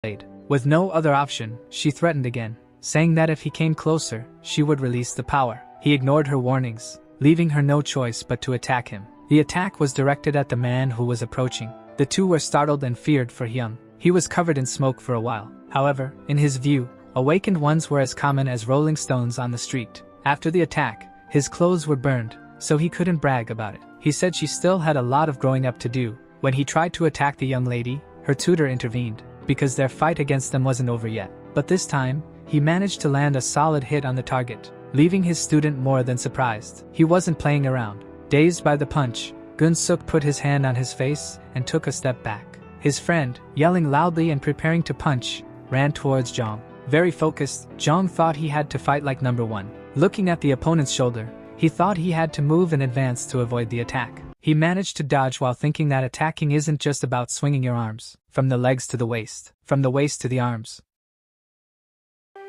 blade. With no other option, she threatened again, saying that if he came closer, she would release the power. He ignored her warnings, leaving her no choice but to attack him. The attack was directed at the man who was approaching. The two were startled and feared for Hyung. He was covered in smoke for a while. However, in his view, awakened ones were as common as rolling stones on the street. After the attack, his clothes were burned, so he couldn't brag about it. He said she still had a lot of growing up to do. When he tried to attack the young lady, her tutor intervened, because their fight against them wasn't over yet. But this time, he managed to land a solid hit on the target, leaving his student more than surprised. He wasn't playing around. Dazed by the punch, Gun-suk put his hand on his face and took a step back. His friend, yelling loudly and preparing to punch, ran towards Jong. Very focused, Jong thought he had to fight like number one. Looking at the opponent's shoulder, he thought he had to move in advance to avoid the attack. He managed to dodge while thinking that attacking isn't just about swinging your arms, from the legs to the waist, from the waist to the arms.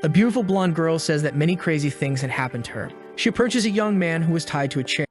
A beautiful blonde girl says that many crazy things had happened to her. She approaches a young man who was tied to a chair.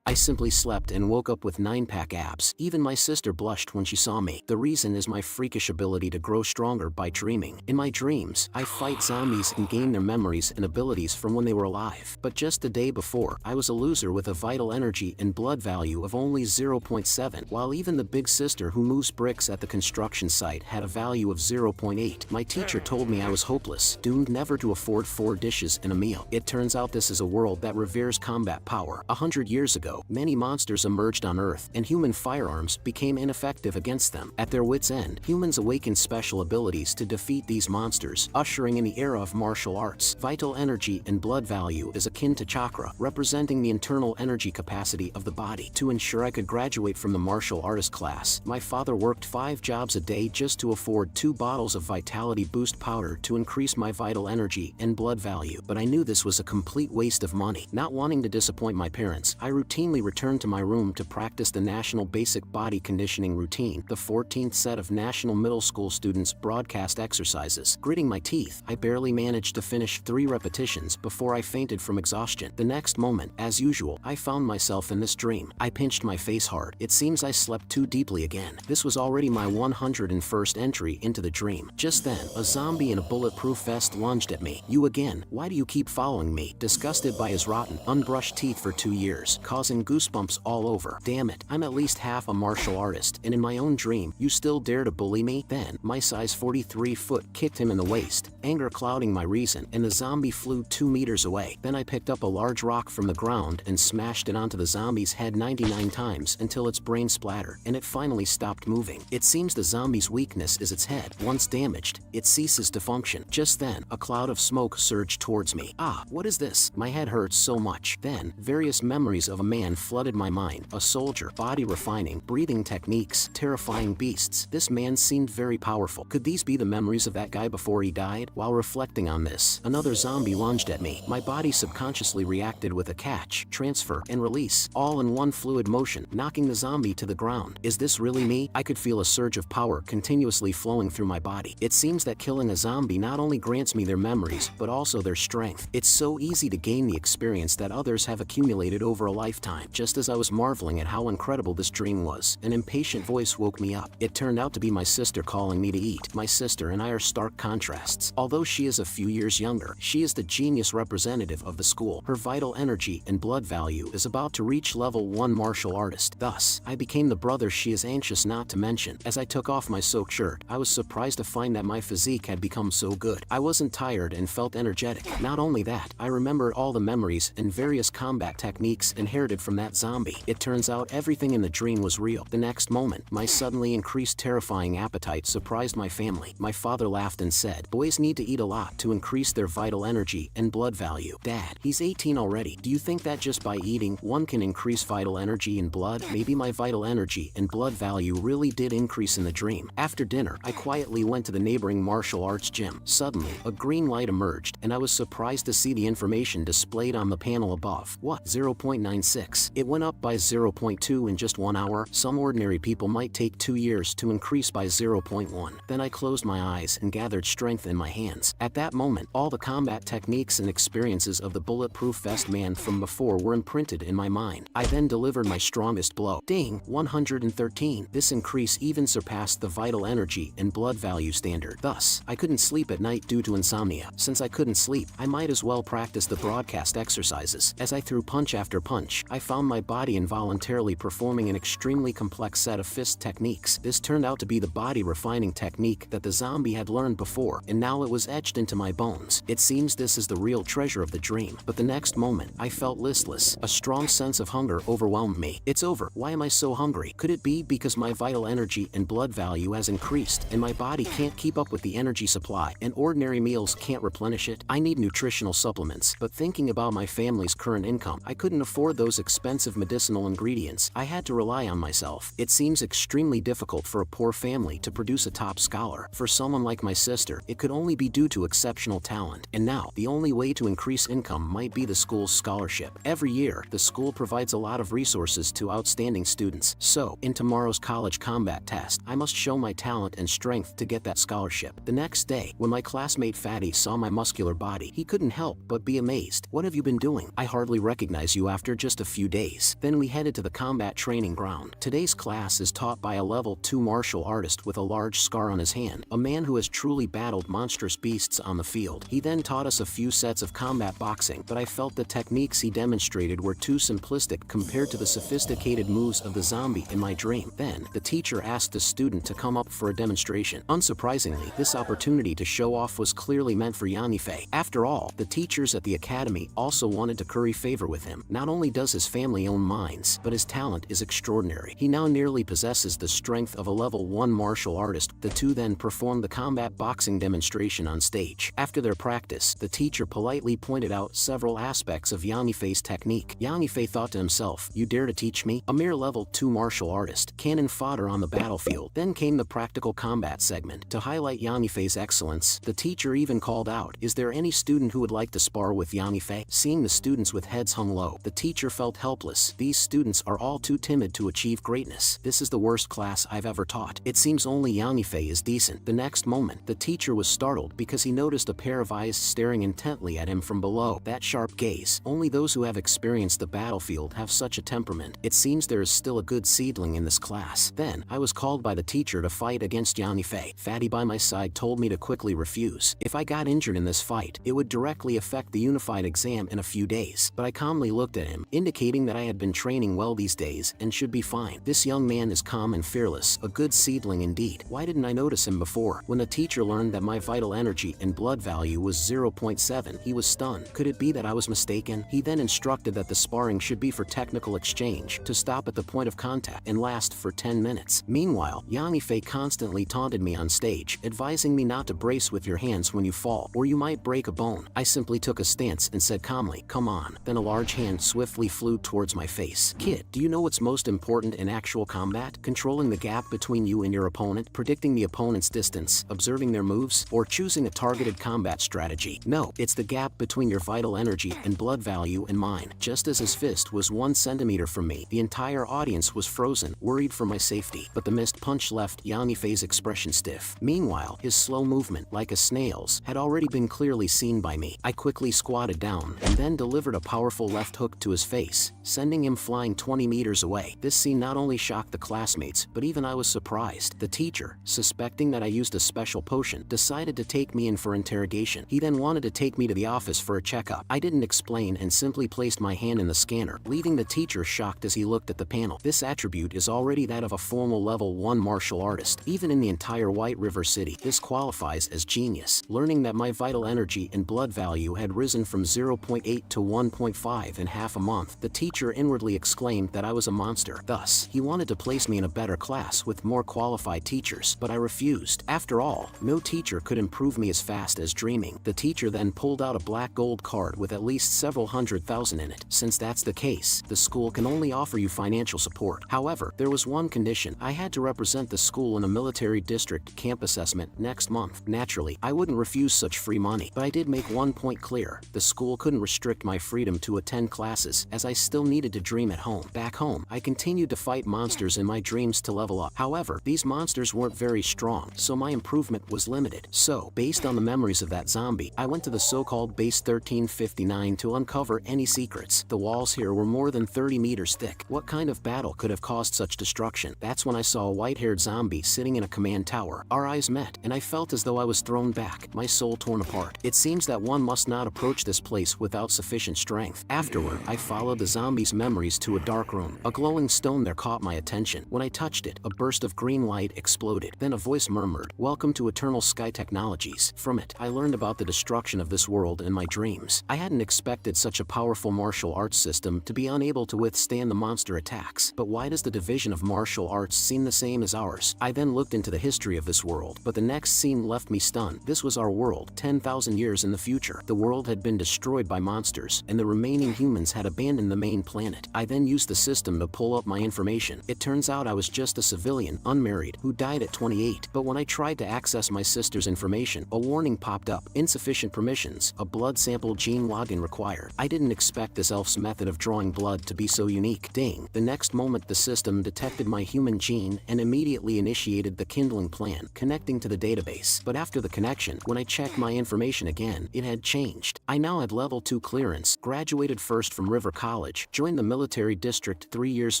I simply slept and woke up with 9-pack abs. Even my sister blushed when she saw me. The reason is my freakish ability to grow stronger by dreaming. In my dreams, I fight zombies and gain their memories and abilities from when they were alive. But just the day before, I was a loser with a vital energy and blood value of only 0.7, while even the big sister who moves bricks at the construction site had a value of 0.8. My teacher told me I was hopeless, doomed never to afford 4 dishes and a meal. It turns out this is a world that reveres combat power. 100 years ago, many monsters emerged on Earth, and human firearms became ineffective against them. At their wits' end, humans awakened special abilities to defeat these monsters, ushering in the era of martial arts. Vital energy and blood value is akin to chakra, representing the internal energy capacity of the body. To ensure I could graduate from the martial artist class, my father worked 5 jobs a day just to afford 2 bottles of Vitality Boost powder to increase my vital energy and blood value. But I knew this was a complete waste of money. Not wanting to disappoint my parents, I routinely returned to my room to practice the National Basic Body Conditioning Routine, the 14th set of National Middle School students' broadcast exercises. Gritting my teeth, I barely managed to finish 3 repetitions before I fainted from exhaustion. The next moment, as usual, I found myself in this dream. I pinched my face hard. It seems I slept too deeply again. This was already my 101st entry into the dream. Just then, a zombie in a bulletproof vest lunged at me. "You again? Why do you keep following me?" Disgusted by his rotten, unbrushed teeth for 2 years, causing goosebumps all over. Damn it, I'm at least half a martial artist, and in my own dream, you still dare to bully me? Then, my size 43 foot kicked him in the waist, anger clouding my reason, and the zombie flew 2 meters away. Then I picked up a large rock from the ground and smashed it onto the zombie's head 99 times until its brain splattered, and it finally stopped moving. It seems the zombie's weakness is its head. Once damaged, it ceases to function. Just then, a cloud of smoke surged towards me. Ah, what is this? My head hurts so much. Then, various memories of a man flooded my mind. A soldier, body refining, breathing techniques, terrifying beasts. This man seemed very powerful. Could these be the memories of that guy before he died? While reflecting on this, another zombie lunged at me. My body subconsciously reacted with a catch, transfer, and release, all in one fluid motion, knocking the zombie to the ground. Is this really me? I could feel a surge of power continuously flowing through my body. It seems that killing a zombie not only grants me their memories, but also their strength. It's so easy to gain the experience that others have accumulated over a lifetime. Just as I was marveling at how incredible this dream was, an impatient voice woke me up. It turned out to be my sister calling me to eat. My sister and I are stark contrasts. Although she is a few years younger, she is the genius representative of the school. Her vital energy and blood value is about to reach level 1 martial artist. Thus, I became the brother she is anxious not to mention. As I took off my soaked shirt, I was surprised to find that my physique had become so good. I wasn't tired and felt energetic. Not only that, I remembered all the memories and various combat techniques inherited from that zombie. It turns out everything in the dream was real. The next moment, my suddenly increased terrifying appetite surprised my family. My father laughed and said, "Boys need to eat a lot to increase their vital energy and blood value." Dad, he's 18 already. Do you think that just by eating, one can increase vital energy and blood? Maybe my vital energy and blood value really did increase in the dream. After dinner, I quietly went to the neighboring martial arts gym. Suddenly, a green light emerged, and I was surprised to see the information displayed on the panel above. What? 0.96. max. It went up by 0.2 in just 1 hour. Some ordinary people might take 2 years to increase by 0.1. Then I closed my eyes and gathered strength in my hands. At that moment, all the combat techniques and experiences of the bulletproof vest man from before were imprinted in my mind. I then delivered my strongest blow. Ding, 113. This increase even surpassed the vital energy and blood value standard. Thus, I couldn't sleep at night due to insomnia. Since I couldn't sleep, I might as well practice the broadcast exercises. As I threw punch after punch, I found my body involuntarily performing an extremely complex set of fist techniques. This turned out to be the body refining technique that the zombie had learned before, and now it was etched into my bones. It seems this is the real treasure of the dream. But the next moment, I felt listless. A strong sense of hunger overwhelmed me. It's over. Why am I so hungry? Could it be because my vital energy and blood value has increased, and my body can't keep up with the energy supply, and ordinary meals can't replenish it? I need nutritional supplements, but thinking about my family's current income, I couldn't afford those expensive medicinal ingredients. I had to rely on myself. It seems extremely difficult for a poor family to produce a top scholar. For someone like my sister, it could only be due to exceptional talent. And now, the only way to increase income might be the school's scholarship. Every year, the school provides a lot of resources to outstanding students. So, in tomorrow's college combat test, I must show my talent and strength to get that scholarship. The next day, when my classmate Fatty saw my muscular body, he couldn't help but be amazed. What have you been doing? I hardly recognize you after just a few days. Then we headed to the combat training ground. Today's class is taught by a level 2 martial artist with a large scar on his hand, a man who has truly battled monstrous beasts on the field. He then taught us a few sets of combat boxing, but I felt the techniques he demonstrated were too simplistic compared to the sophisticated moves of the zombie in my dream. Then, the teacher asked a student to come up for a demonstration. Unsurprisingly, this opportunity to show off was clearly meant for Yanifei. After all, the teachers at the academy also wanted to curry favor with him. Not only does his family own mines, but his talent is extraordinary. He now nearly possesses the strength of a level 1 martial artist. The two then performed the combat boxing demonstration on stage. After their practice, the teacher politely pointed out several aspects of Yanifei's technique. Yanifei thought to himself, "You dare to teach me? A mere level 2 martial artist, cannon fodder on the battlefield." Then came the practical combat segment. To highlight Yanifei's excellence, the teacher even called out, "Is there any student who would like to spar with Yanifei?" Seeing the students with heads hung low, the teacher felt helpless. These students are all too timid to achieve greatness. This is the worst class I've ever taught. It seems only Yanifei is decent. The next moment, the teacher was startled because he noticed a pair of eyes staring intently at him from below. That sharp gaze. Only those who have experienced the battlefield have such a temperament. It seems there is still a good seedling in this class. Then, I was called by the teacher to fight against Yanifei. Fatty by my side told me to quickly refuse. If I got injured in this fight, it would directly affect the unified exam in a few days. But I calmly looked at him, indicating that I had been training well these days and should be fine. This young man is calm and fearless, a good seedling indeed. Why didn't I notice him before? When the teacher learned that my vital energy and blood value was 0.7, he was stunned. Could it be that I was mistaken? He then instructed that the sparring should be for technical exchange, to stop at the point of contact and last for 10 minutes. Meanwhile, Yanifei constantly taunted me on stage, advising me not to brace with your hands when you fall, or you might break a bone. I simply took a stance and said calmly, "Come on." Then a large hand swiftly flew towards my face. "Kid, do you know what's most important in actual combat? Controlling the gap between you and your opponent, predicting the opponent's distance, observing their moves, or choosing a targeted combat strategy? No, it's the gap between your vital energy and blood value and mine." Just as his fist was 1 centimeter from me, the entire audience was frozen, worried for my safety. But the missed punch left Yanifei's expression stiff. Meanwhile, his slow movement, like a snail's, had already been clearly seen by me. I quickly squatted down and then delivered a powerful left hook to his face, sending him flying 20 meters away. This scene not only shocked the classmates, but even I was surprised. The teacher, suspecting that I used a special potion, decided to take me in for interrogation. He then wanted to take me to the office for a checkup. I didn't explain and simply placed my hand in the scanner, leaving the teacher shocked as he looked at the panel. This attribute is already that of a formal level 1 martial artist. Even in the entire White River City, this qualifies as genius. Learning that my vital energy and blood value had risen from 0.8 to 1.5 in half a month, the teacher inwardly exclaimed that I was a monster. Thus, he wanted to place me in a better class with more qualified teachers, but I refused. After all, no teacher could improve me as fast as dreaming. The teacher then pulled out a black gold card with at least several $100,000 in it. Since that's the case, the school can only offer you financial support. However, there was one condition. I had to represent the school in a military district camp assessment next month. Naturally, I wouldn't refuse such free money, but I did make one point clear. The school couldn't restrict my freedom to attend classes, as I still needed to dream at home. Back home, I continued to fight monsters in my dreams to level up. However, these monsters weren't very strong, so my improvement was limited. So, based on the memories of that zombie, I went to the so-called Base 1359 to uncover any secrets. The walls here were more than 30 meters thick. What kind of battle could have caused such destruction? That's when I saw a white-haired zombie sitting in a command tower. Our eyes met, and I felt as though I was thrown back, my soul torn apart. It seems that one must not approach this place without sufficient strength. Afterward, I followed the zombie's memories to a dark room. A glowing stone there caught my attention. When I touched it, a burst of green light exploded. Then a voice murmured, "Welcome to Eternal Sky Technologies." From it, I learned about the destruction of this world in my dreams. I hadn't expected such a powerful martial arts system to be unable to withstand the monster attacks. But why does the division of martial arts seem the same as ours? I then looked into the history of this world, but the next scene left me stunned. This was our world, 10,000 years in the future. The world had been destroyed by monsters, and the remaining humans had abandoned the main planet. I then used the system to pull up my information. It turns out I was just a civilian, unmarried, who died at 28. But when I tried to access my sister's information, a warning popped up: insufficient permissions, a blood sample gene login required. I didn't expect this elf's method of drawing blood to be so unique. Dang. The next moment the system detected my human gene and immediately initiated the kindling plan, connecting to the database. But after the connection, when I checked my information again, it had changed. I now had level 2 clearance, graduated first from River College, joined the military district 3 years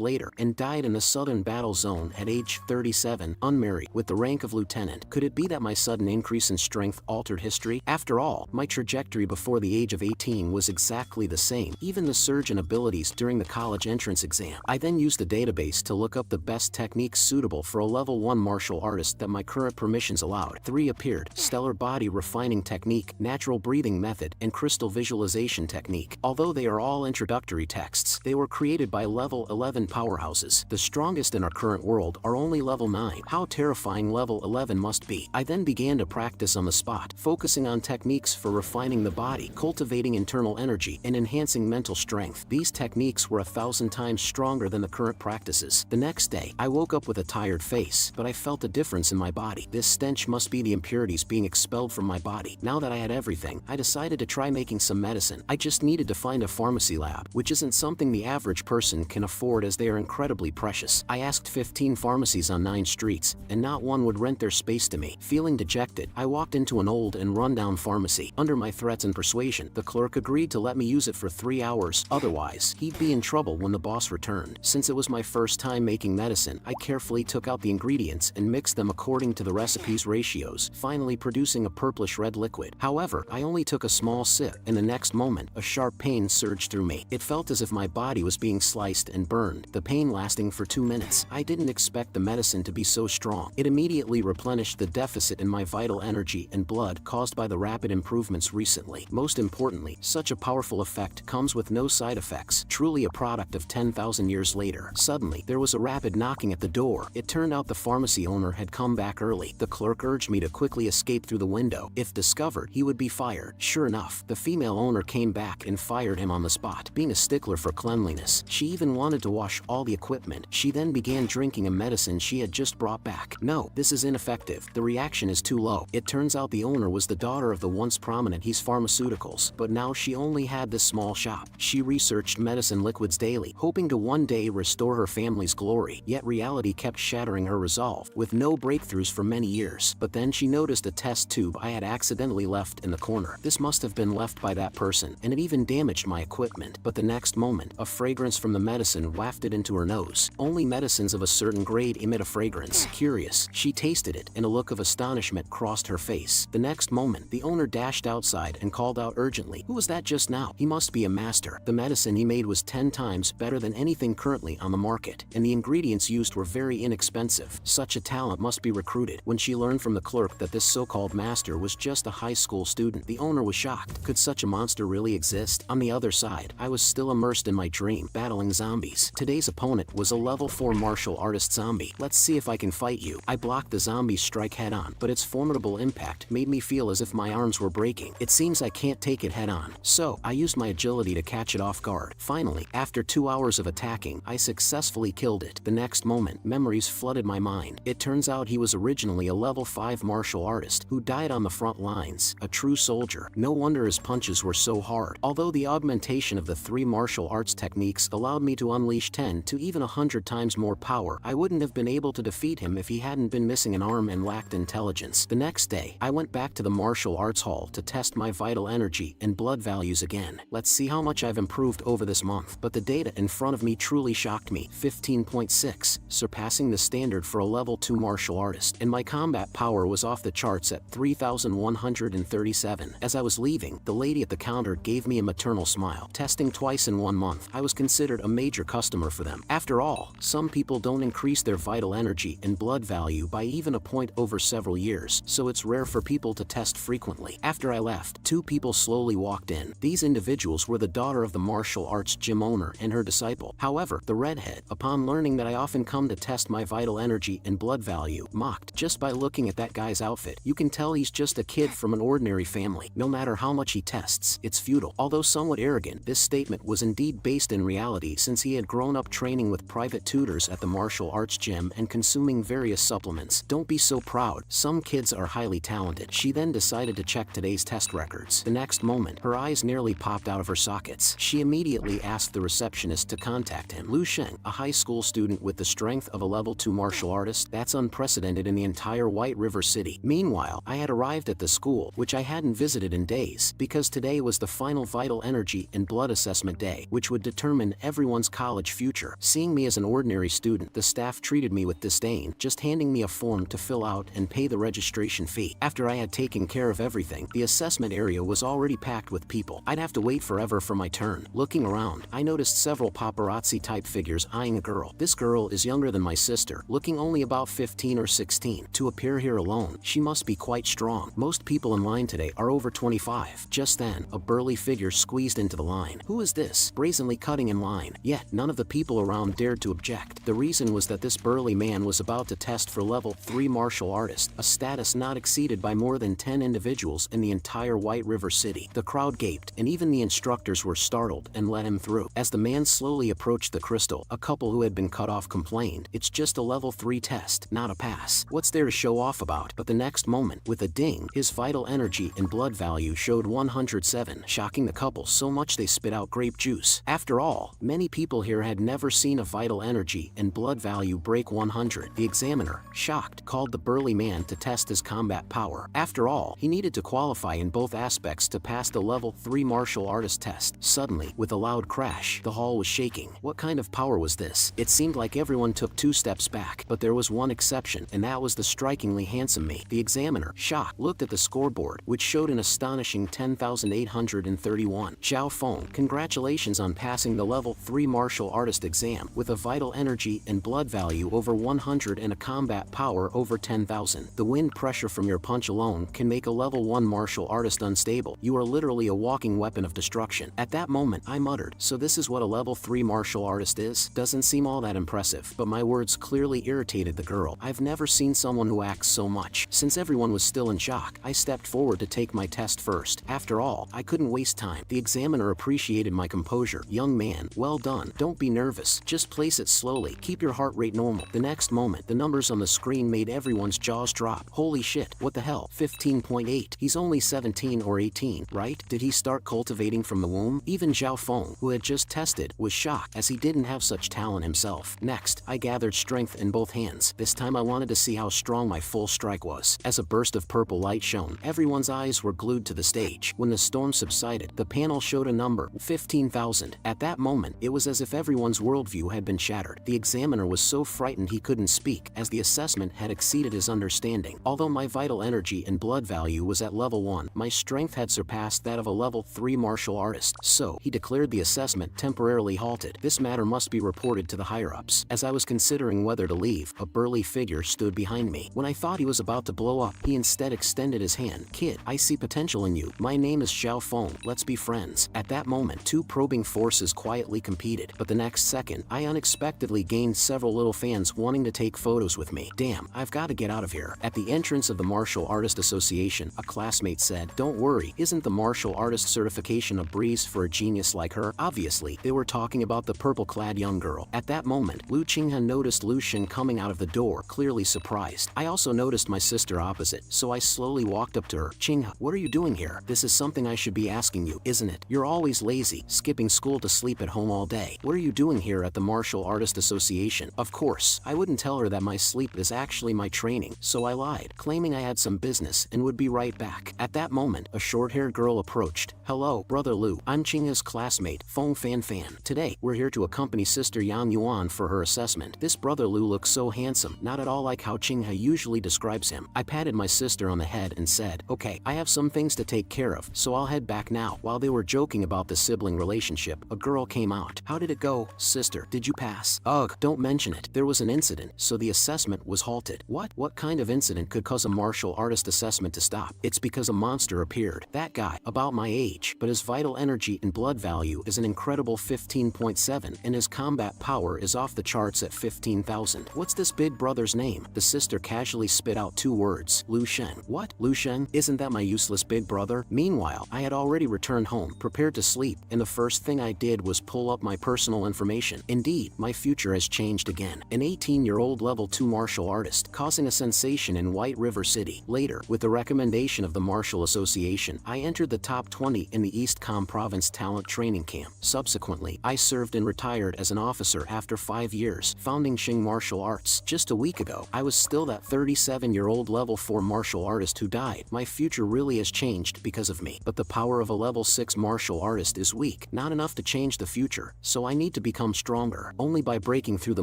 later, and died in the southern battle zone at age 37, unmarried, with the rank of lieutenant. Could it be that my sudden increase in strength altered history? After all, my trajectory before the age of 18 was exactly the same, even the surge in abilities during the college entrance exam. I then used the database to look up the best techniques suitable for a level 1 martial artist that my current permissions allowed. 3 appeared: stellar body refining technique, natural breathing method, and crystal visualization technique. Although they are all introductory texts, they were created by level 11 powerhouses. The strongest in our current world are only level 9. How terrifying level 11 must be. I then began to practice on the spot, focusing on techniques for refining the body, cultivating internal energy, and enhancing mental strength. These techniques were 1,000 times stronger than the current practices. The next day, I woke up with a tired face, but I felt a difference in my body. This stench must be the impurities being expelled from my body. Now that I had everything, I decided to try making some medicine. I just needed to find a pharmacy lab, which isn't something the average person can afford as they are incredibly precious. I asked 15 pharmacies on 9 streets, and not one would rent their space to me. Feeling dejected, I walked into an old and rundown pharmacy. Under my threats and persuasion, the clerk agreed to let me use it for 3 hours, otherwise, he'd be in trouble when the boss returned. Since it was my first time making medicine, I carefully took out the ingredients and mixed them according to the recipe's ratios, finally producing a purplish-red liquid. However, I only took a small sip, and the next moment, a sharp pain surged through me. It felt as if my body was being sliced and burned, the pain lasting for 2 minutes. I didn't expect the medicine to be so strong. It immediately replenished the deficit in my vital energy and blood caused by the rapid improvements recently. Most importantly, such a powerful effect comes with no side effects, truly a product of 10,000 years later. Suddenly, there was a rapid knocking at the door. It turned out the pharmacy owner had come back early. The clerk urged me to quickly escape through the window. If discovered, he would be fired. Sure enough, the female owner came back and fired him on the spot. Being a stickler for cleanliness, she even wanted to wash all the equipment. She then began drinking a medicine she had just brought back. No, this is ineffective. The reaction is too low. It turns out the owner was the daughter of the once prominent He's Pharmaceuticals, but now she only had this small shop. She researched medicine liquids daily, hoping to one day restore her family's glory. Yet reality kept shattering her resolve, with no breakthroughs for many years. But then she noticed a test tube I had accidentally left in the corner. This must have been left by that person, and it even damaged my equipment. But the next moment, a fragrance from the medicine wafted into her nose. Only medicines of a certain grade emit a fragrance. Curious, she tasted it, and a look of astonishment crossed her face. The next moment, the owner dashed outside and called out urgently, "Who was that just now? He must be a master." The medicine he made was 10 times better than anything currently on the market, and the ingredients used were very inexpensive. Such a talent must be recruited. When she learned from the clerk that this so-called master was just a high school student, the owner was shocked. Could such a monster really exist? On the other side, I was still immersed in my dream, battling zombies. Today's opponent was a level 4 martial artist zombie. Let's see if I can fight you. I blocked the zombie's strike head on, but its formidable impact made me feel as if my arms were breaking. It seems I can't take it head on. So, I used my agility to catch it off guard. Finally, after 2 hours of attacking, I successfully killed it. The next moment, memories flooded my mind. It turns out he was originally a level 5 martial artist who died on the front lines, a true soldier. No wonder his punches were so hard. Although the augmentation of the 3 martial martial arts techniques allowed me to unleash 10 to even 100 times more power. I wouldn't have been able to defeat him if he hadn't been missing an arm and lacked intelligence. The next day, I went back to the martial arts hall to test my vital energy and blood values again. Let's see how much I've improved over this month. But the data in front of me truly shocked me. 15.6, surpassing the standard for a level 2 martial artist. And my combat power was off the charts at 3,137. As I was leaving, the lady at the counter gave me a maternal smile. Testing twice in 1 month, I was considered a major customer for them. After all, some people don't increase their vital energy and blood value by even a point over several years, so it's rare for people to test frequently. After I left, 2 people slowly walked in. These individuals were the daughter of the martial arts gym owner and her disciple. However, the redhead, upon learning that I often come to test my vital energy and blood value, mocked. Just by looking at that guy's outfit, you can tell he's just a kid from an ordinary family. No matter how much he tests, it's futile. Although somewhat arrogant, this statement was indeed based in reality, since he had grown up training with private tutors at the martial arts gym and consuming various supplements. Don't be so proud. Some kids are highly talented. She then decided to check today's test records. The next moment, her eyes nearly popped out of her sockets. She immediately asked the receptionist to contact him. Lu Sheng, a high school student with the strength of a level 2 martial artist, that's unprecedented in the entire White River City. Meanwhile, I had arrived at the school, which I hadn't visited in days, because today was the final vital energy and blood assessment day, which would determine everyone's college future. Seeing me as an ordinary student, the staff treated me with disdain, just handing me a form to fill out and pay the registration fee. After I had taken care of everything, the assessment area was already packed with people. I'd have to wait forever for my turn. Looking around, I noticed several paparazzi-type figures eyeing a girl. This girl is younger than my sister, looking only about 15 or 16. To appear here alone, she must be quite strong. Most people in line today are over 25. Just then, a burly figure squeezed into the line. Who is this? Brazenly cutting in line. Yet, none of the people around dared to object. The reason was that this burly man was about to test for level 3 martial artist, a status not exceeded by more than 10 individuals in the entire White River City. The crowd gaped, and even the instructors were startled and let him through. As the man slowly approached the crystal, a couple who had been cut off complained, "It's just a level 3 test, not a pass. What's there to show off about?" But the next moment, with a ding, his vital energy and blood value showed 107, shocking the couple so much they spit out grape juice. After all, many people here had never seen a vital energy and blood value break 100. The examiner, shocked, called the burly man to test his combat power. After all, he needed to qualify in both aspects to pass the level 3 martial artist test. Suddenly, with a loud crash, the hall was shaking. What kind of power was this? It seemed like everyone took 2 steps back, but there was one exception, and that was the strikingly handsome me. The examiner, shocked, looked at the scoreboard, which showed an astonishing 10,831. Zhao Feng, congratulations on passing the level 3 martial artist exam with a vital energy and blood value over 100 and a combat power over 10,000. The wind pressure from your punch alone can make a level 1 martial artist unstable. You are literally a walking weapon of destruction. At that moment, I muttered, so this is what a level 3 martial artist is? Doesn't seem all that impressive. But my words clearly irritated the girl. I've never seen someone who acts so much. Since everyone was still in shock, I stepped forward to take my test first. After all, I couldn't waste time. The examiner appreciated my composure. "Young man, well done. Don't be nervous. Just place it slowly. Keep your heart rate normal." The next moment, the numbers on the screen made everyone's jaws drop. Holy shit, what the hell? 15.8. He's only 17 or 18, right? Did he start cultivating from the womb? Even Zhao Feng, who had just tested, was shocked, as he didn't have such talent himself. Next, I gathered strength in both hands. This time I wanted to see how strong my full strike was. As a burst of purple light shone, everyone's eyes were glued to the stage. When the storm subsided, the panel showed a number, 15,000. At that moment, it was as if everyone's worldview had been shattered. The examiner was so frightened he couldn't speak, as the assessment had exceeded his understanding. Although my vital energy and blood value was at level 1, my strength had surpassed that of a level 3 martial artist. So, he declared the assessment temporarily halted. This matter must be reported to the higher-ups. As I was considering whether to leave, a burly figure stood behind me. When I thought he was about to blow up, he instead extended his hand. "Kid, I see potential in you. My name is Zhao Feng. Let's be friends." At that moment, 2 probing forces quietly competed, but the next second, I unexpectedly gained several little fans wanting to take photos with me. Damn, I've got to get out of here. At the entrance of the Martial Artist Association, a classmate said, "Don't worry, isn't the martial artist certification a breeze for a genius like her?" Obviously, they were talking about the purple-clad young girl. At that moment, Lu Qinghan noticed Lu Shen coming out of the door, clearly surprised. I also noticed my sister opposite, so I slowly walked up to her. "Qinghan, what are you doing here? This is something I should be asking you, isn't it? You're always lazy, skipping skipping school to sleep at home all day. What are you doing here at the Martial Artist Association? Of course, I wouldn't tell her that my sleep is actually my training, so I lied, claiming I had some business and would be right back. At that moment, a short-haired girl approached. Hello, Brother Lu. I'm Qinghe's classmate, Feng Fan. Today, we're here to accompany Sister Yang Yuan for her assessment. This Brother Lu looks so handsome, not at all like how Qinghe usually describes him. I patted my sister on the head and said, okay, I have some things to take care of, so I'll head back now. While they were joking about the sibling relationship, a girl came out. How did it go? Sister, did you pass? Ugh, don't mention it. There was an incident, so the assessment was halted. What kind of incident could cause a martial artist assessment to stop? It's because a monster appeared. That guy, about my age, but his vital energy and blood value is an incredible 15.7, and his combat power is off the charts at 15,000. What's this big brother's name? The sister casually spit out 2 words. Lu Sheng. What? Lu Sheng? Isn't that my useless big brother? Meanwhile, I had already returned home, prepared to sleep, and the first thing I did was pull up my personal information. Indeed, my future has changed again. An 18-year-old level 2 martial artist, causing a sensation in White River City. Later, with the recommendation of the Martial Association, I entered the top 20 in the East Com Province Talent Training Camp. Subsequently, I served and retired as an officer after 5 years, founding Xing Martial Arts. Just a week ago, I was still that 37-year-old level 4 martial artist who died. My future really has changed because of me. But the power of a level 6 martial artist is weak, not enough to change the future, so I need to become stronger. Only by breaking through the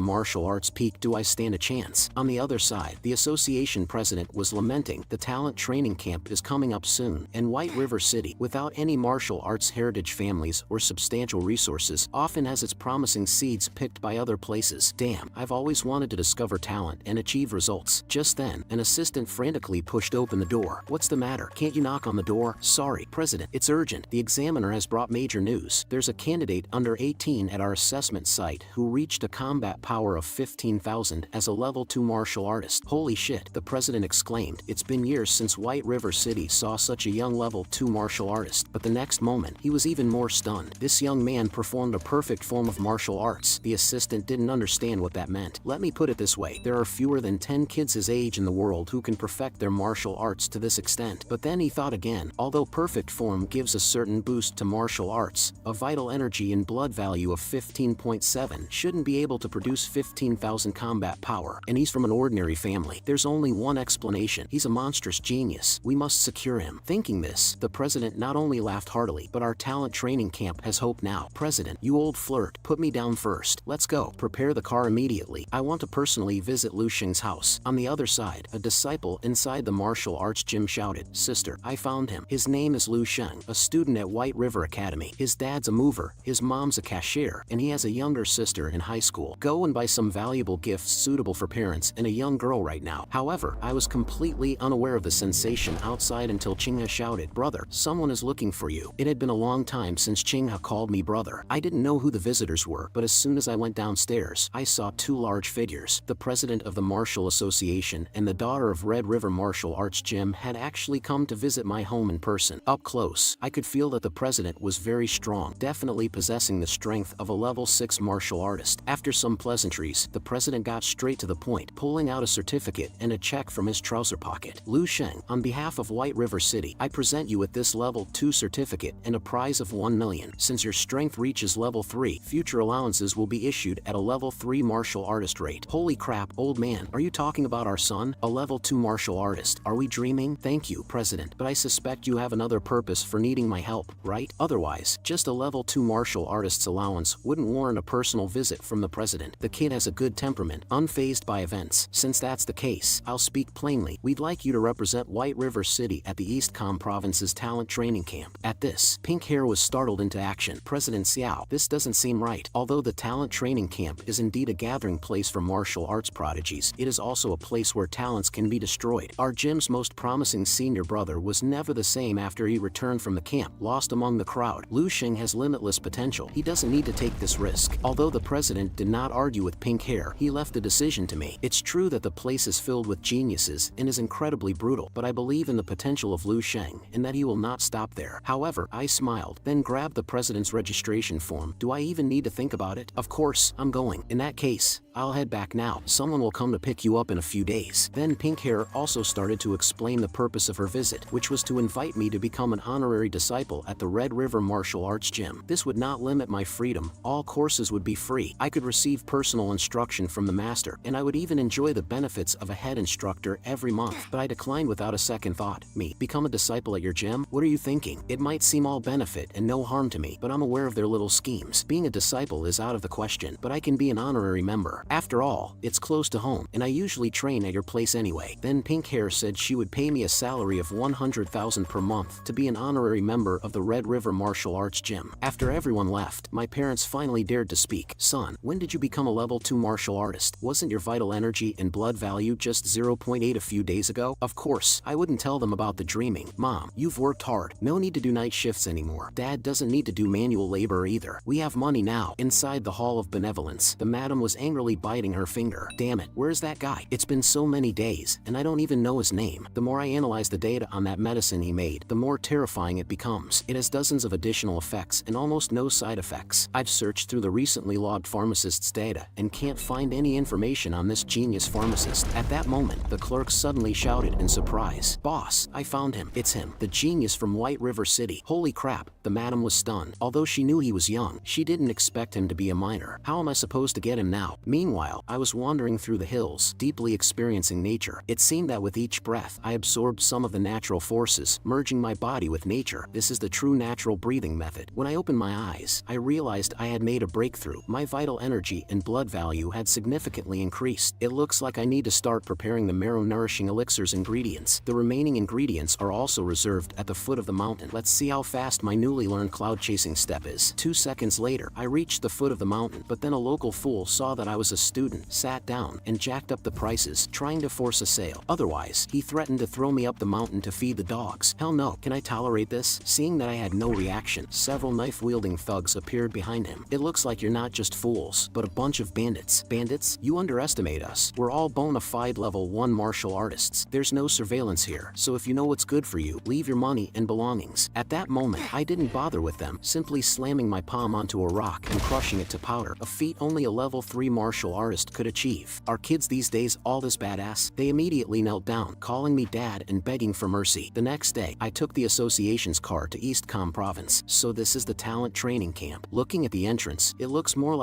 martial arts peak do I stand a chance. On the other side, the association president was lamenting the talent training camp is coming up soon, and White River City, without any martial arts heritage families or substantial resources, often has its promising seeds picked by other places. Damn, I've always wanted to discover talent and achieve results. Just then, an assistant frantically pushed open the door. What's the matter? Can't you knock on the door? Sorry, President, it's urgent. The examiner has brought major news. There's a candidate under 18 at our assessment site who reached a combat power of 15,000 as a level 2 martial artist. Holy shit, the president exclaimed. It's been years since White River City saw such a young level 2 martial artist, but the next moment, he was even more stunned. This young man performed a perfect form of martial arts. The assistant didn't understand what that meant. Let me put it this way, there are fewer than 10 kids his age in the world who can perfect their martial arts to this extent. But then he thought again, although perfect form gives a certain boost to martial arts, a vital energy and blood value of 15.7 shouldn't be able to produce 15,000 combat power, and he's from an ordinary family. There's only one explanation. He's a monstrous genius. We must secure him. Thinking this, the president not only laughed heartily, but our talent training camp has hope now. President, you old flirt, put me down first. Let's go. Prepare the car immediately. I want to personally visit Lu Sheng's house. On the other side, a disciple inside the martial arts gym shouted, Sister, I found him. His name is Lu Sheng, a student at White River Academy. His dad's a mover, his mom's a cashier, and he has a younger sister in high school. Go and buy some valuable gifts suitable for parents and a young girl right now. However, I was completely unaware of the sensation outside until Qinghe shouted, Brother, someone is looking for you. It had been a long time since Qinghe called me brother. I didn't know who the visitors were, but as soon as I went downstairs, I saw 2 large figures. The president of the Martial Association and the daughter of Red River Martial Arts Gym had actually come to visit my home in person. Up close, I could feel that the president was very strong, definitely possessing the strength of a level 6 martial artist. After some pleasantries, the president got straight to the point, pulling out a certificate and a check from his trouser pocket. Lu Sheng, on behalf of White River City, I present you with this level 2 certificate and a prize of 1 million. Since your strength reaches level 3, future allowances will be issued at a level 3 martial artist rate. Holy crap, old man, are you talking about our son? A level 2 martial artist? Are we dreaming? Thank you, President, but I suspect you have another purpose for needing my help, right? Otherwise, just a level 2 martial artist's allowance wouldn't warrant a personal visit from the president. The kid has a good temperament, unfazed by events. Since that's the case, I'll speak plainly. We'd like you to represent White River City at the East Com Province's talent training camp. At this, pink hair was startled into action. President Xiao, this doesn't seem right. Although the talent training camp is indeed a gathering place for martial arts prodigies, it is also a place where talents can be destroyed. Our gym's most promising senior brother was never the same after he returned from the camp, lost among the crowd. Lu Sheng has limitless potential. He doesn't need to take this risk. Although the president did not argue with pink hair, he left the decision to me. It's true that the place is filled with geniuses and is incredibly brutal, but I believe in the potential of Lu Sheng and that he will not stop there. However, I smiled, then grabbed the president's registration form. Do I even need to think about it? Of course, I'm going. In that case, I'll head back now. Someone will come to pick you up in a few days. Then Pink Hair also started to explain the purpose of her visit, which was to invite me to become an honorary disciple at the Red River Martial Arts Gym. This would not limit my freedom. All courses would be free. I could receive personal instruction from the master, and I would even enjoy the benefits of a head instructor every month. But I declined without a second thought. Me, become a disciple at your gym? What are you thinking? It might seem all benefit and no harm to me, but I'm aware of their little schemes. Being a disciple is out of the question, but I can be an honorary member. After all, it's close to home, and I usually train at your place anyway. Then Pink Hair said she would pay me a salary of $100,000 per month to be an honorary member of the Red River Martial Arts Gym. After everyone left, my parents finally dared to speak. Son, when did you become a level 2 martial artist? Wasn't your vital energy and blood value just 0.8 a few days ago? Of course, I wouldn't tell them about the dreaming. Mom, you've worked hard. No need to do night shifts anymore. Dad doesn't need to do manual labor either. We have money now. Inside the Hall of Benevolence, the madam was angrily biting her finger. Damn it, where's that guy? It's been so many days, and I don't even know his name. The more I analyze the data on that medicine he made, the more terrifying it becomes. It has dozens of additional effects and almost no side effects. I've searched through the recently logged pharmacist's data and can't find any information on this genius pharmacist. At that moment, the clerk suddenly shouted in surprise, "Boss, I found him. It's him, the genius from White River City." Holy crap, the madam was stunned. Although she knew he was young, she didn't expect him to be a minor. How am I supposed to get him now? Meanwhile, I was wandering through the hills, deeply experiencing nature. It seemed that with each breath, I absorbed some of the natural forces, merging my body with nature. This is the true natural breathing method. When I opened my eyes, I realized I had made a breakthrough. My vital energy and blood value had significantly increased. It looks like I need to start preparing the marrow nourishing elixir's ingredients. The remaining ingredients are also reserved at the foot of the mountain. Let's see how fast my newly learned cloud chasing step is. 2 seconds later, I reached the foot of the mountain, but then a local fool saw that I was a student, sat down, and jacked up the prices, trying to force a sale. Otherwise, he threatened to throw me up the mountain to feed the dogs. Hell no, can I tolerate this? Seeing that I had no reaction, several knife-wielding thugs appeared behind him. It looks like you're not just fools, but a bunch of bandits. Bandits? You underestimate us. We're all bona fide level 1 martial artists. There's no surveillance here, so if you know what's good for you, leave your money and belongings. At that moment, I didn't bother with them, simply slamming my palm onto a rock and crushing it to powder, a feat only a level 3 martial artist could achieve. Are kids these days all this badass? They immediately knelt down, calling me dad and begging for mercy. The next day, I took the association's car to Eastcom province. So this is the talent training camp. Looking at the entrance, it looks more like